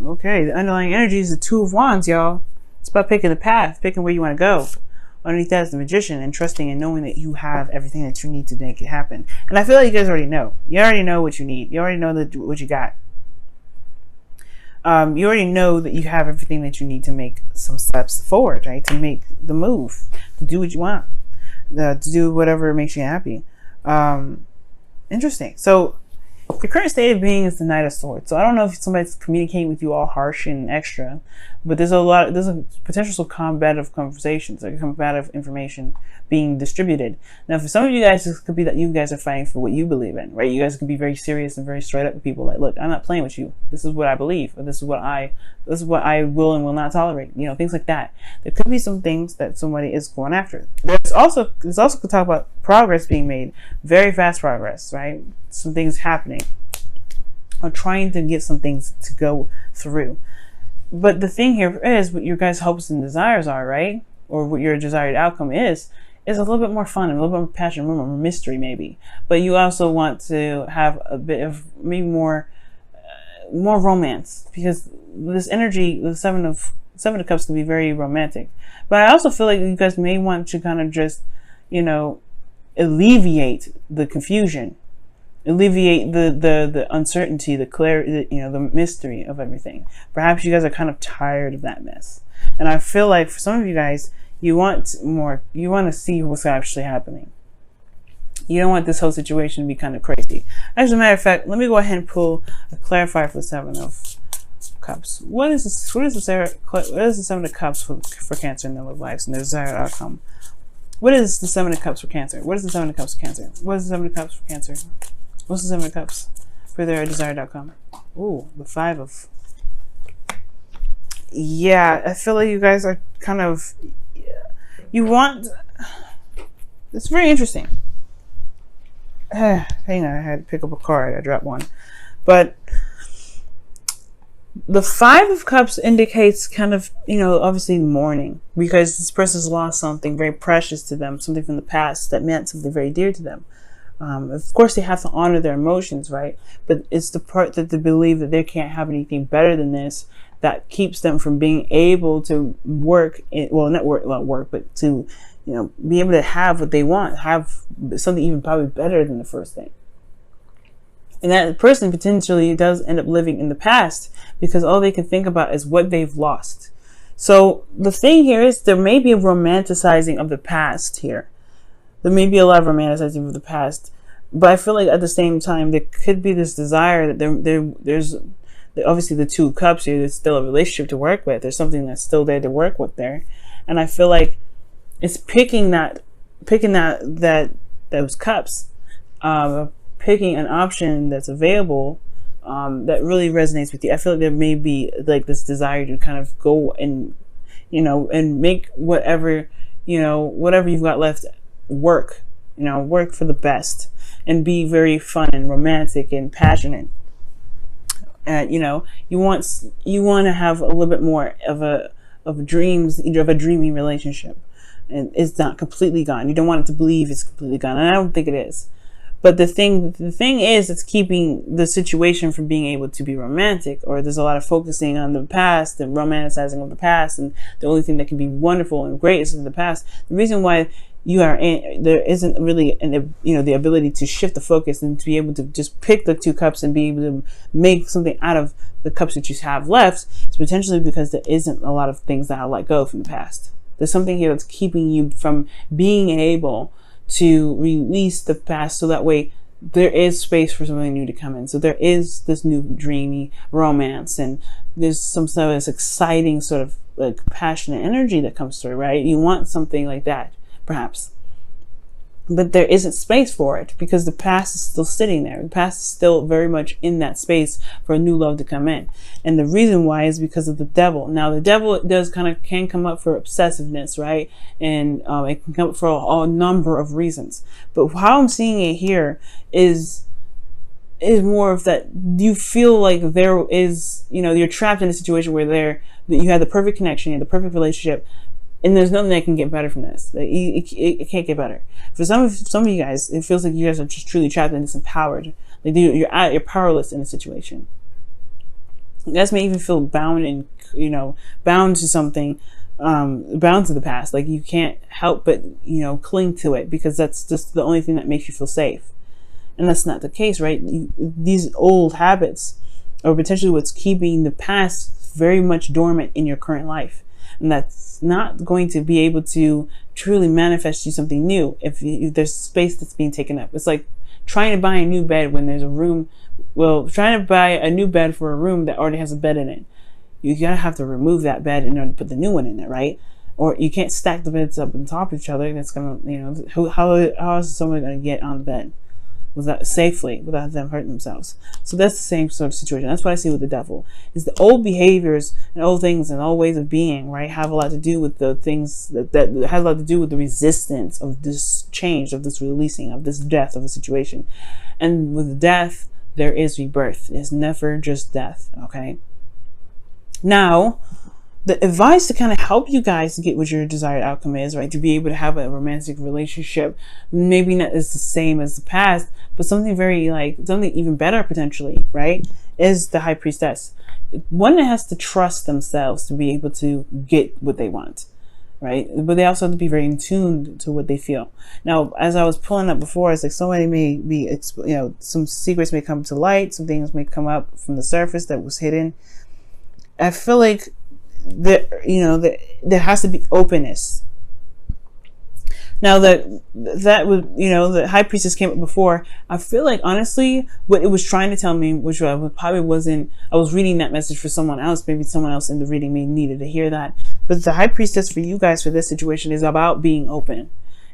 Okay, the underlying energy is the Two of Wands, y'all. It's about picking the path, picking where you want to go. Underneath that is the Magician, and trusting and knowing that you have everything that you need to make it happen. And I feel like you guys already know. You already know what you need. You already know what you got. You already know that you have everything that you need to make some steps forward, right? To make the move, to do what you want, to do whatever makes you happy. Interesting. So your current state of being is the Knight of Swords. So I don't know if somebody's communicating with you all harsh and extra, but there's a potential of combative conversations, or combative information being distributed. Now, for some of you guys, this could be that you guys are fighting for what you believe in, right? You guys could be very serious and very straight up with people. Like, look, I'm not playing with you. This is what I believe, or this is what I will and will not tolerate. You know, things like that. There could be some things that somebody is going after. There's also could talk about progress being made, very fast progress, right? Some things happening, or trying to get some things to go through. But the thing here is what your guys' hopes and desires are, right? Or what your desired outcome is a little bit more fun, and a little bit more passion, a little more mystery maybe. But you also want to have a bit of maybe more romance, because this energy, the Seven of Cups, can be very romantic. But I also feel like you guys may want to kind of just, alleviate the confusion, alleviate the uncertainty, the clarity, the mystery of everything. Perhaps you guys are kind of tired of that mess. And I feel like for some of you guys, you want to see what's actually happening. You don't want this whole situation to be kind of crazy. As a matter of fact, let me go ahead and pull a clarifier for the Seven of Cups. What is the Seven of Cups for Cancer in their love lives and their desired outcome? What is the Seven of Cups for Cancer? What is the Seven of Cups for Cancer? What is the Seven of Cups for Cancer? What's the Seven of Cups for their desired outcome? Ooh, the Five of... Yeah, I feel like you guys are kind of... It's very interesting. Hang on, I had to pick up a card. I dropped one. But the Five of Cups indicates kind of, obviously mourning, because this person's lost something very precious to them, something from the past that meant something very dear to them. Of course, they have to honor their emotions, right? But it's the part that they believe that they can't have anything better than this that keeps them from being able to but to, be able to have what they want, have something even probably better than the first thing. And that person potentially does end up living in the past, because all they can think about is what they've lost. So the thing here is there may be a romanticizing of the past here. There may be a lot of romanticizing of the past, but I feel like at the same time there could be this desire that there's obviously the Two of Cups here. There's still a relationship to work with. There's something that's still there to work with there, and I feel like it's picking those cups, picking an option that's available that really resonates with you. I feel like there may be like this desire to kind of go and and make whatever you've got left work for the best, and be very fun and romantic and passionate. And you want to have a little bit more of dreams, of a dreamy relationship, and it's not completely gone. You don't want it to believe it's completely gone, and I don't think it is. But the thing is, it's keeping the situation from being able to be romantic, or there's a lot of focusing on the past and romanticizing of the past, and the only thing that can be wonderful and great is in the past. The reason why there isn't really the ability to shift the focus and to be able to just pick the Two Cups and be able to make something out of the cups that you have left is potentially because there isn't a lot of things that are let go from the past. There's something here that's keeping you from being able to release the past, so that way there is space for something new to come in. So there is this new dreamy romance, and there's some sort of this exciting sort of like passionate energy that comes through, right? You want something like that, perhaps. But there isn't space for it because the past is still sitting there. The past is still very much in that space for a new love to come in. And the reason why is because of the devil. Now, the devil can come up for obsessiveness, right? And it can come up for a number of reasons. But how I'm seeing it here is more of that you feel like there is, you're trapped in a situation where you have the perfect connection, you have the perfect relationship, and there's nothing that can get better from this. It can't get better. For some of you guys, it feels like you guys are just truly trapped and disempowered. Like you're powerless in a situation. You guys may even feel bound and, bound to something, bound to the past. Like you can't help but, cling to it because that's just the only thing that makes you feel safe. And that's not the case, right? These old habits are potentially what's keeping the past very much dormant in your current life. And that's not going to be able to truly manifest you something new if there's space that's being taken up. It's like trying to buy a new bed when there's a room. Well, trying to buy a new bed for a room that already has a bed in it. You gotta have to remove that bed in order to put the new one in it, right? Or you can't stack the beds up on top of each other. That's gonna, how is someone gonna get on the bed safely without them hurting themselves? So that's the same sort of situation. That's what I see with the devil. Is the old behaviors and old things and old ways of being, right, have a lot to do with the things that has a lot to do with the resistance of this change, of this releasing, of this death of a situation. And with death, there is rebirth. It's never just death, okay? Now, the advice to kind of help you guys to get what your desired outcome is, right, to be able to have a romantic relationship, maybe not as the same as the past, but something something even better potentially, right, is the high priestess. One that has to trust themselves to be able to get what they want, right? But they also have to be very in tune to what they feel. Now, as I was pulling up before, it's like somebody may be, some secrets may come to light, some things may come up from the surface that was hidden. I feel like there has to be openness. Now that would, the high priestess came up before, I feel like honestly what it was trying to tell me, which I was reading that message for someone else, maybe someone else in the reading may needed to hear that, but the high priestess for you guys for this situation is about being open.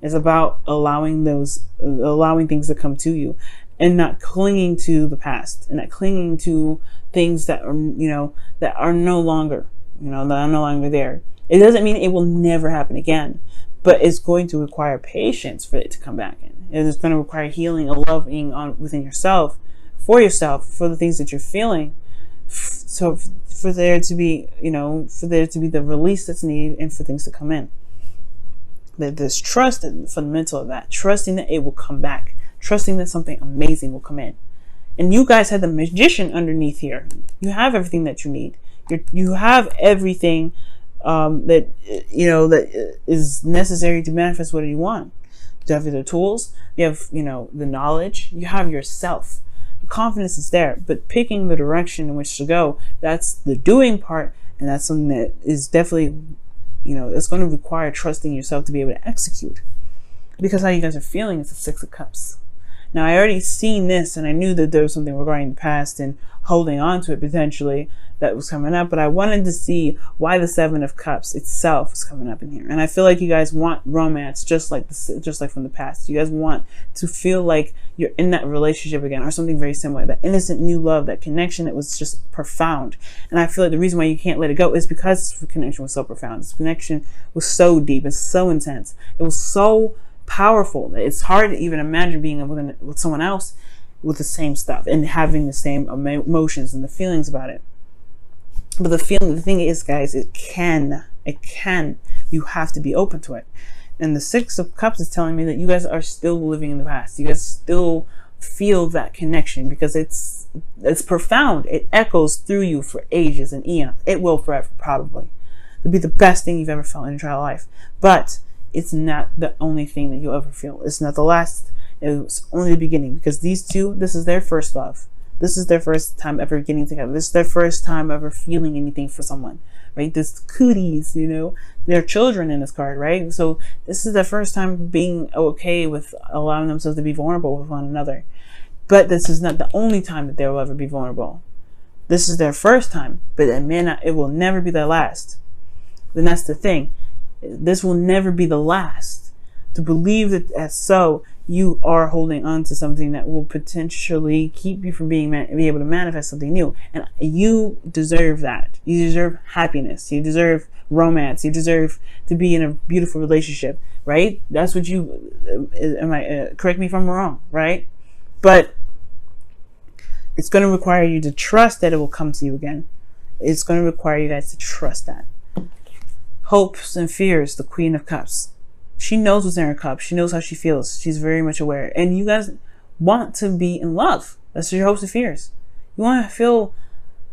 It's about allowing things to come to you and not clinging to the past and not clinging to things that are, that are no longer, that are no longer there. It doesn't mean it will never happen again, but it's going to require patience for it to come back in. It's going to require healing and loving within yourself, for the things that you're feeling. So for there to be the release that's needed and for things to come in. That there's trust and fundamental of that, trusting that it will come back, trusting that something amazing will come in. And you guys have the magician underneath here. You have everything that you need. You have everything that is necessary to manifest what you want. You have the tools, you have the knowledge, you have yourself. The confidence is there, but picking the direction in which to go, that's the doing part, and that's something that is definitely it's going to require trusting yourself to be able to execute. Because how you guys are feeling is the Six of Cups. Now, I already seen this, and I knew that there was something regarding the past and holding on to it potentially that was coming up, but I wanted to see why the Seven of Cups itself is coming up in here. And I feel like you guys want romance just like from the past. You guys want to feel like you're in that relationship again, or something very similar, that innocent new love, that connection that was just profound. And I feel like the reason why you can't let it go is because this connection was so profound. This connection was so deep and so intense. It was so powerful. It's hard to even imagine being with someone else with the same stuff and having the same emotions and the feelings about it. But the thing is, guys, it can. You have to be open to it. And the Six of Cups is telling me that you guys are still living in the past. You guys still feel that connection because it's profound. It echoes through you for ages and eons. It will forever, probably. It'll be the best thing you've ever felt in your entire life. But it's not the only thing that you'll ever feel. It's not the last. It's only the beginning, because these two, this is their first love. This is their first time ever getting together. This is their first time ever feeling anything for someone, right? This cooties, they're children in this card, right? So this is their first time being okay with allowing themselves to be vulnerable with one another. But this is not the only time that they'll ever be vulnerable. This is their first time, but it will never be their last. Then that's the thing. This will never be the last. To believe that as so, you are holding on to something that will potentially keep you from be able to manifest something new. And you deserve that. You deserve happiness. You deserve romance. You deserve to be in a beautiful relationship, right? That's what correct me if I'm wrong, right? But it's going to require you to trust that it will come to you again. It's going to require you guys to trust that. Hopes and fears, the Queen of Cups. She knows what's in her cup. She knows how she feels. She's very much aware. And you guys want to be in love. That's your hopes and fears. You want to feel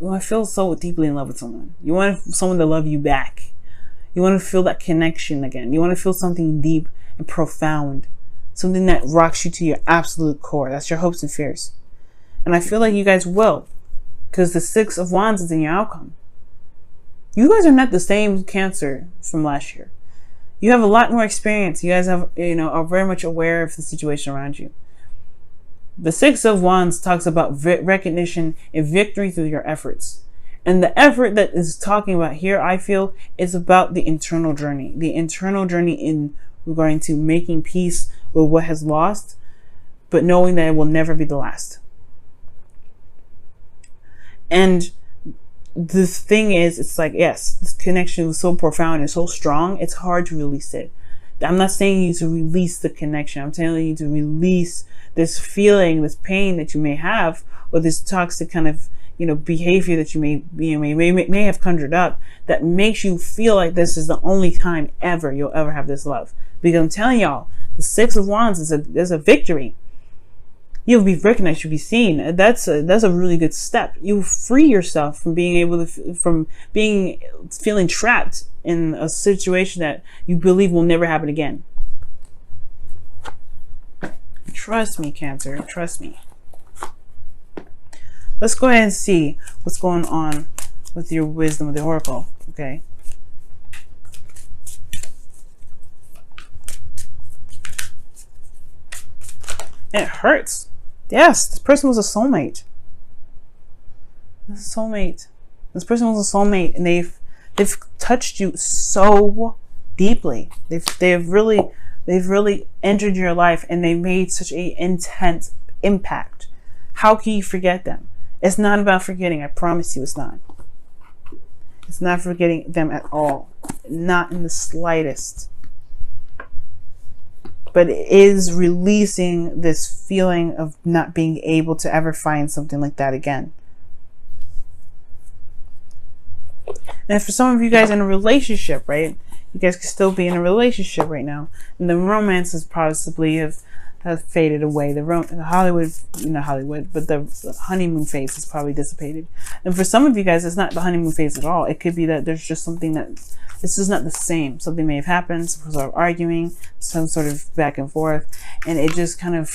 want to feel so deeply in love with someone. You want someone to love you back. You want to feel that connection again. You want to feel something deep and profound. Something that rocks you to your absolute core. That's your hopes and fears. And I feel like you guys will. Because the Six of Wands is in your outcome. You guys are not the same Cancer from last year. You have a lot more experience. You guys have, are very much aware of the situation around you. The Six of Wands talks about recognition and victory through your efforts. And the effort that is talking about here, I feel, is about the internal journey. The internal journey in regarding to making peace with what has lost, but knowing that it will never be the last. And the thing is, it's like, yes, this connection was so profound and so strong, it's hard to release it. I'm not saying you to release the connection. I'm telling you to release this feeling, this pain that you may have, or this toxic kind of, behavior that you may have conjured up that makes you feel like this is the only time ever you'll ever have this love. Because I'm telling y'all, the Six of Wands is a victory. You'll be recognized, you'll be seen. That's a really good step. You free yourself from being feeling trapped in a situation that you believe will never happen again. Trust me, Cancer. Trust me. Let's go ahead and see what's going on with your wisdom of the Oracle. Okay. And it hurts. Yes, this person was a soulmate. This is a soulmate. This person was a soulmate, and they've touched you so deeply. They've really entered your life, and they made such an intense impact. How can you forget them? It's not about forgetting. I promise you, it's not. It's not forgetting them at all. Not in the slightest. But it is releasing this feeling of not being able to ever find something like that again. And for some of you guys in a relationship, right? You guys could still be in a relationship right now. And the romance is possibly have faded away. The Hollywood, not Hollywood, but the honeymoon phase has probably dissipated. And for some of you guys, it's not the honeymoon phase at all. It could be that there's just something that this is not the same. Something may have happened, some sort of arguing, some sort of back and forth, and it just kind of,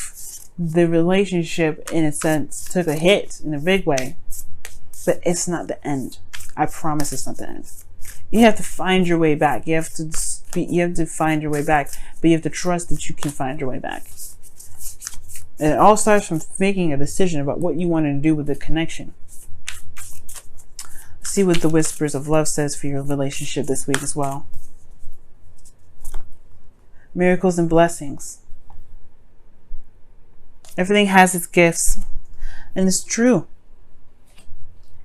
the relationship in a sense took a hit in a big way. But it's not the end. I promise it's not the end. You have to find your way back. You have to find your way back, but you have to trust that you can find your way back. And it all starts from making a decision about what you want to do with the connection. Let's see what the Whispers of Love says for your relationship this week as well. Miracles and blessings. Everything has its gifts, and it's true.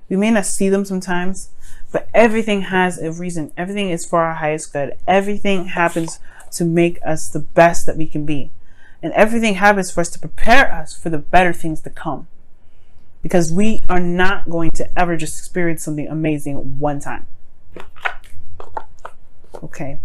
We may not see them sometimes, but everything has a reason. Everything is for our highest good. Everything happens to make us the best that we can be. And everything happens for us to prepare us for the better things to come. Because we are not going to ever just experience something amazing one time. Okay.